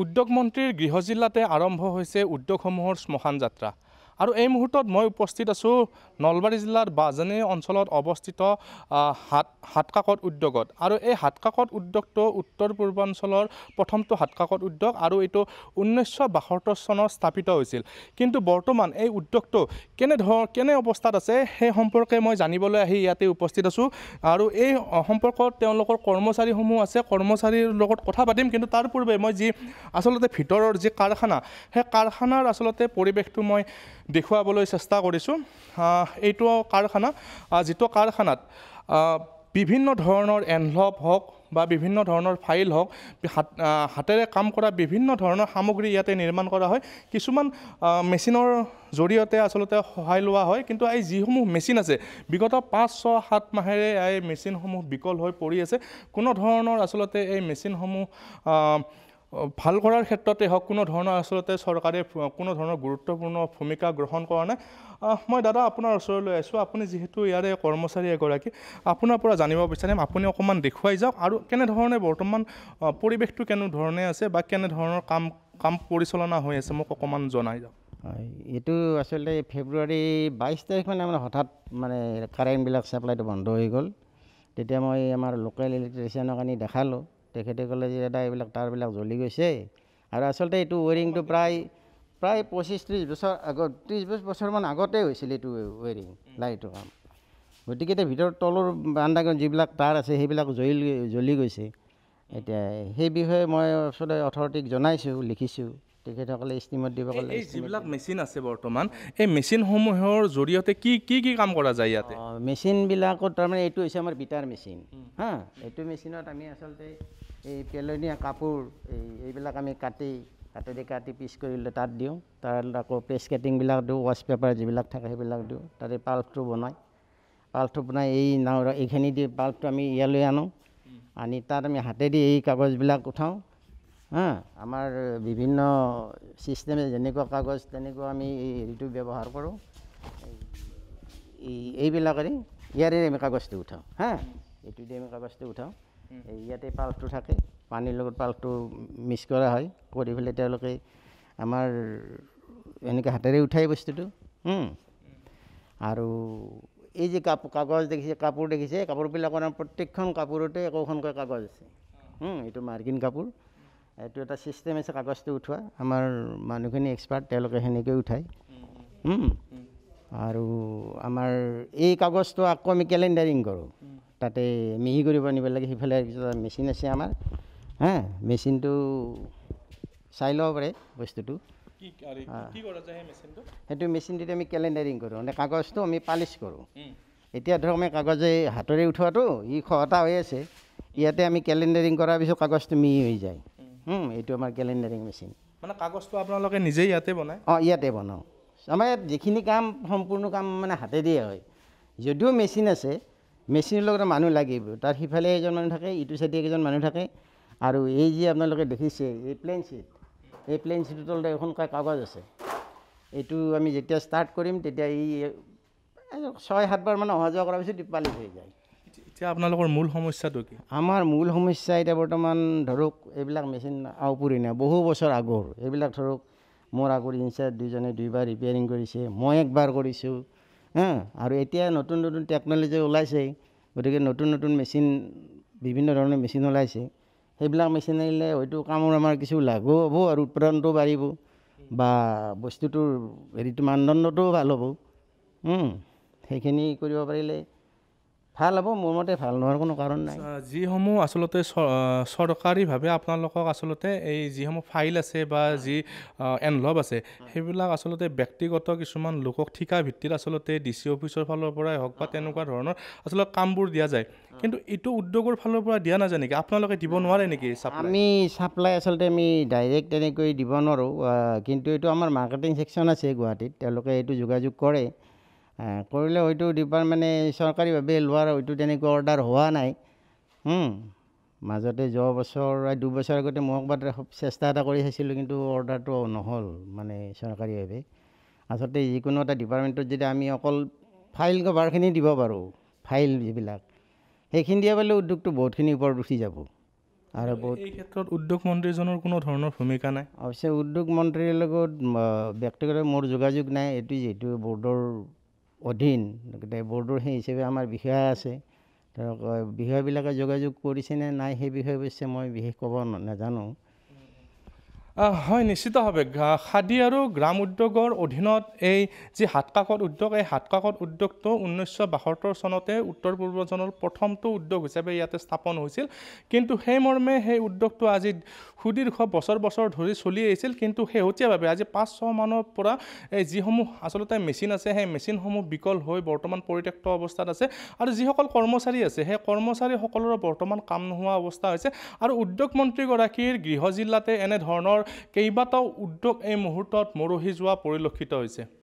উদ্যোগ মন্ত্ৰীৰ গৃহ জিলাতে আৰম্ভ হৈছে উদ্যোগসমূহৰ শ্মশান যাত্ৰা আৰু এই মুহূৰ্তত মই উপস্থিত আছোঁ নলবাৰী জিলাৰ বাজানী অঞ্চলত অৱস্থিত হাতকাকত উদ্যোগত আৰু এই হাতকাকত উদ্যোগটো উত্তৰ পূৰ্বাঞ্চলৰ প্ৰথমটো হাতকাকত উদ্যোগ আৰু এইটো 1972 চনত স্থাপিত হৈছিল কিন্তু বৰ্তমান এই উদ্যোগটো কেনে অৱস্থাত আছে সেই সম্পৰ্কে মই জানিবলৈ আহি ইয়াতে উপস্থিত আছোঁ আৰু এই সম্পৰ্কত তেওঁলোকৰ কৰ্মচাৰীসমূহ আছে কৰ্মচাৰীৰ লগত কথা পাতিম কিন্তু তাৰ পূৰ্বে মই যি আসলতে ভিতৰৰ যি কাৰখানা সেই কাৰখানাৰ আসলতে পৰিৱেশটো মই দেখুৱাবলৈ চেষ্টা কৰিছোঁ এইটো কাৰখানা যিটো কাৰখানাত বিভিন্ন ধৰণৰ এনভলপ হওক বা বিভিন্ন ধৰণৰ ফাইল হওক হাতেৰে কাম কৰা বিভিন্ন ধৰণৰ সামগ্ৰী ইয়াতে নিৰ্মাণ কৰা হয় কিছুমান মেচিনৰ জৰিয়তে আসলতে সহায় লোৱা হয় কিন্তু এই যিসমূহ মেচিন আছে বিগত 5-6-7 মাহেৰে এই মেচিনসমূহ বিকল হৈ পৰি আছে কোনো ধৰণৰ আসলতে এই মেচিনসমূহ ভাল কৰাৰ ক্ষেত্ৰতে হওক কোনো ধৰণৰ আসলতে চৰকাৰে কোনো ধৰণৰ গুৰুত্বপূৰ্ণ ভূমিকা গ্ৰহণ কৰা নাই মই দাদা আপোনাৰ ওচৰলৈ আহিছোঁ আপুনি যিহেতু ইয়াৰে কৰ্মচাৰী এগৰাকী আপোনাৰ পৰা জানিব বিচাৰিম আপুনি অকণমান দেখুৱাই যাওক আৰু কেনেধৰণে বৰ্তমান পৰিৱেশটো কেনেধৰণে আছে বা কেনেধৰণৰ কাম পৰিচালনা হৈ আছে মোক অকণমান জনাই যাওক হয় এইটো আচলতে ফেব্ৰুৱাৰী 22 তাৰিখ মানে হঠাৎ মানে কাৰেণ্টবিলাক ছাপ্লাইটো বন্ধ হৈ গ'ল তেতিয়া মই আমাৰ লোকেল ইলেক্ট্ৰিচিয়ানক আনি দেখালোঁ তেখেতে ক'লে যে দাদা এইবিলাক তাঁৰবিলাক জ্বলি গৈছে আৰু আচলতে এইটো ৱেৰিংটো প্ৰায় 25-30 বছৰ আগত 30 বছৰমান আগতে হৈছিল এইটো ৱেৰিং লাইটৰ কাম গতিকে এতিয়া ভিতৰত তলৰ আণ্ডাৰগ্ৰাউণ্ড যিবিলাক তাঁৰ আছে সেইবিলাক জ্বলি গৈছে এতিয়া সেই বিষয়ে মই আচলতে অথৰিটিক জনাইছোঁ লিখিছোঁ তেখেতসকলে ইষ্টিমেট দিব ক'লে এই যিবিলাক মেচিন আছে বৰ্তমান এই মেচিনসমূহৰ জৰিয়তে কি কাম কৰা যায় ইয়াতে মেচিনবিলাকত তাৰমানে এইটো হৈছে আমাৰ বিটাৰ মেচিন হা এইটো মেচিনত আমি আচলতে এই পেলনীয়া কাপোৰ এইবিলাক আমি হাতেদি কাটি পিচ কৰিলে তাত দিওঁ তাৰ আকৌ প্ৰেছ কাটিংবিলাক দিওঁ ৱাছ পেপাৰ যিবিলাক থাকে সেইবিলাক দিওঁ তাতে পাল্পটো বনাই এই এইখিনি দি পাল্পটো আমি ইয়ালৈ আনি তাত আমি হাতেদি এই কাগজবিলাক উঠাওঁ হা আমাৰ বিভিন্ন ছিষ্টেমে যেনেকুৱা কাগজ তেনেকুৱা আমি হেৰিটো ব্যৱহাৰ কৰোঁ এইবিলাকেৰে ইয়াৰে আমি কাগজটো উঠাওঁ হা এইটো দি আমি কাগজটো উঠাওঁ ইয়াতে পাল্পটো থাকে পানীৰ লগত পাল্পটো মিক্স কৰা হয় কৰি পেলাই তেওঁলোকে আমাৰ এনেকৈ হাতেৰে উঠাই বস্তুটো আৰু এই যে কাগজ দেখিছে কাপোৰ দেখিছে কাপোৰবিলাকৰ প্ৰত্যেকখন কাপোৰতে একোখনকৈ কাগজ আছে এইটো মাৰ্কিন কাপোৰ এইটো এটা ছিষ্টেম আছে কাগজটো উঠোৱা আমাৰ মানুহখিনি এক্সপাৰ্ট তেওঁলোকে সেনেকৈ উঠায় আৰু আমাৰ এই কাগজটো আকৌ আমি কেলেণ্ডাৰিং কৰোঁ তাতে মিহি কৰিব নিব লাগে সিফালে মেচিন আছে আমাৰ হা মেচিনটো চাই ল'ব পাৰে বস্তুটো সেইটো মেচিনটোতে আমি কেলেণ্ডাৰিং কৰোঁ মানে কাগজটো আমি পালিছ কৰোঁ এতিয়া ধৰক আমি কাগজে হাতেৰে উঠোৱাটো ই খহটা হৈ আছে ইয়াতে আমি কেলেণ্ডাৰিং কৰাৰ পিছত কাগজটো মিহি হৈ যায় এইটো আমাৰ কেলেণ্ডাৰিং মেচিন মানে কাগজটো আপোনালোকে নিজেই ইয়াতে বনায় ইয়াতে বনাওঁ আমাৰ ইয়াত যিখিনি কাম সম্পূৰ্ণ কাম মানে হাতে দিয়ে হয় যদিও মেচিন আছে মেচিনৰ লগত মানুহ লাগিব তাৰ সিফালে এজন মানুহ থাকে ইটো চাইডে এজন মানুহ থাকে আৰু এই যে আপোনালোকে দেখিছে এই প্লেইন শ্বীটৰ তলতে এখনকৈ কাগজ আছে এইটো আমি যেতিয়া ষ্টাৰ্ট কৰিম তেতিয়া এই 6-7 বাৰ মানে অহা যোৱা কৰাৰ পিছত পালিচ হৈ যায় এতিয়া আপোনালোকৰ মূল সমস্যাটো কি আমাৰ মূল সমস্যা এতিয়া বৰ্তমান ধৰক এইবিলাক মেচিন আওপুৰি নাই বহু বছৰ আগৰ এইবিলাক ধৰক মোৰ আগৰ ইনচাৰ্জ দুজনে 2বাৰ ৰিপেয়াৰিং কৰিছে মই একবাৰ কৰিছোঁ আৰু এতিয়া নতুন টেকন'লজি ওলাইছে গতিকে নতুন মেচিন বিভিন্ন ধৰণৰ মেচিন ওলাইছে সেইবিলাক মেচিন আহিলে হয়তো কামৰ আমাৰ কিছু লাভো হ'ব আৰু উৎপাদনটো বাঢ়িব বা বস্তুটোৰ হেৰিটো মানদণ্ডটোও ভাল হ'ব সেইখিনি কৰিব পাৰিলে ভাল হ'ব মোৰ মতে ভাল নোহোৱাৰ কোনো কাৰণ নাই যিসমূহ আচলতে চৰকাৰীভাৱে আপোনালোকক আচলতে এই যিসমূহ ফাইল আছে বা যি এনভলপ আছে সেইবিলাক আচলতে ব্যক্তিগত কিছুমান লোকক ঠিকা ভিত্তিত আচলতে DC অফিচৰ ফালৰ পৰাই হওক বা তেনেকুৱা ধৰণৰ আচলতে কামবোৰ দিয়া যায় কিন্তু এইটো উদ্যোগৰ ফালৰ পৰা দিয়া নাযায় নেকি আপোনালোকে দিব নোৱাৰে নেকি আমি চাপ্লাই আচলতে আমি ডাইৰেক্ট তেনেকৈ দিব নোৱাৰোঁ কিন্তু এইটো আমাৰ মাৰ্কেটিং ছেকশ্যন আছে গুৱাহাটীত তেওঁলোকে এইটো যোগাযোগ কৰে কৰিলে হয়তো ডিপাৰ্টমেণ্টে চৰকাৰীভাৱে লোৱাৰ হয়তো তেনেকুৱা অৰ্ডাৰ হোৱা নাই মাজতে যোৱা বছৰ 2 বছৰ আগতে মই একবাৰ চেষ্টা এটা কৰি চাইছিলোঁ কিন্তু অৰ্ডাৰটো নহ'ল মানে চৰকাৰীভাৱে আচলতে যিকোনো এটা ডিপাৰ্টমেণ্টত যদি আমি অকল ফাইল কভাৰখিনি দিব পাৰোঁ ফাইল যিবিলাক সেইখিনি দিয়া পালে উদ্যোগটো বহুতখিনি ওপৰত উঠি যাব আৰু বহুত এই ক্ষেত্ৰত উদ্যোগ মন্ত্ৰীজনৰ কোনো ধৰণৰ ভূমিকা নাই। অৱশ্যে উদ্যোগ মন্ত্ৰীৰ লগত ব্যক্তিগত মোৰ যোগাযোগ নাই। এইটো যিহেতু বৰ্ডৰ অধীন, গতিকে বৰ্ডৰ সেই হিচাপে আমাৰ বিষয়া আছে, ধৰক বিষয়াবিলাকে যোগাযোগ কৰিছেনে নাই সেই বিষয়ে অৱশ্যে মই বিশেষ ক'ব নাজানো। হয়, নিশ্চিতভাৱে খাদী আৰু গ্ৰাম উদ্যোগৰ অধীনত এই যি হাতকাকত উদ্যোগ, এই হাতকাকত উদ্যোগটো 1972 চনতে উত্তৰ পূৰ্বাঞ্চলৰ প্ৰথমটো উদ্যোগ হিচাপে ইয়াতে স্থাপন হৈছিল। কিন্তু সেই মৰ্মে সেই উদ্যোগটো আজি সুদীৰ্ঘ বছৰ বছৰ ধৰি চলি আহিছিল। কিন্তু শেহতীয়াভাৱে আজি 5-6 মানৰ পৰা এই যিসমূহ আচলতে মেচিন আছে, সেই মেচিনসমূহ বিকল হৈ বৰ্তমান পৰিত্যক্ত অৱস্থাত আছে। আৰু যিসকল কৰ্মচাৰী আছে, সেই কৰ্মচাৰীসকলৰো বৰ্তমান কাম নোহোৱা অৱস্থা হৈছে। আৰু উদ্যোগ মন্ত্ৰীগৰাকীৰ গৃহ জিলাতে এনেধৰণৰ কেইবাটাও উদ্যোগ এই মুহূৰ্তত মৰহি যোৱা পৰিলক্ষিত হৈছে।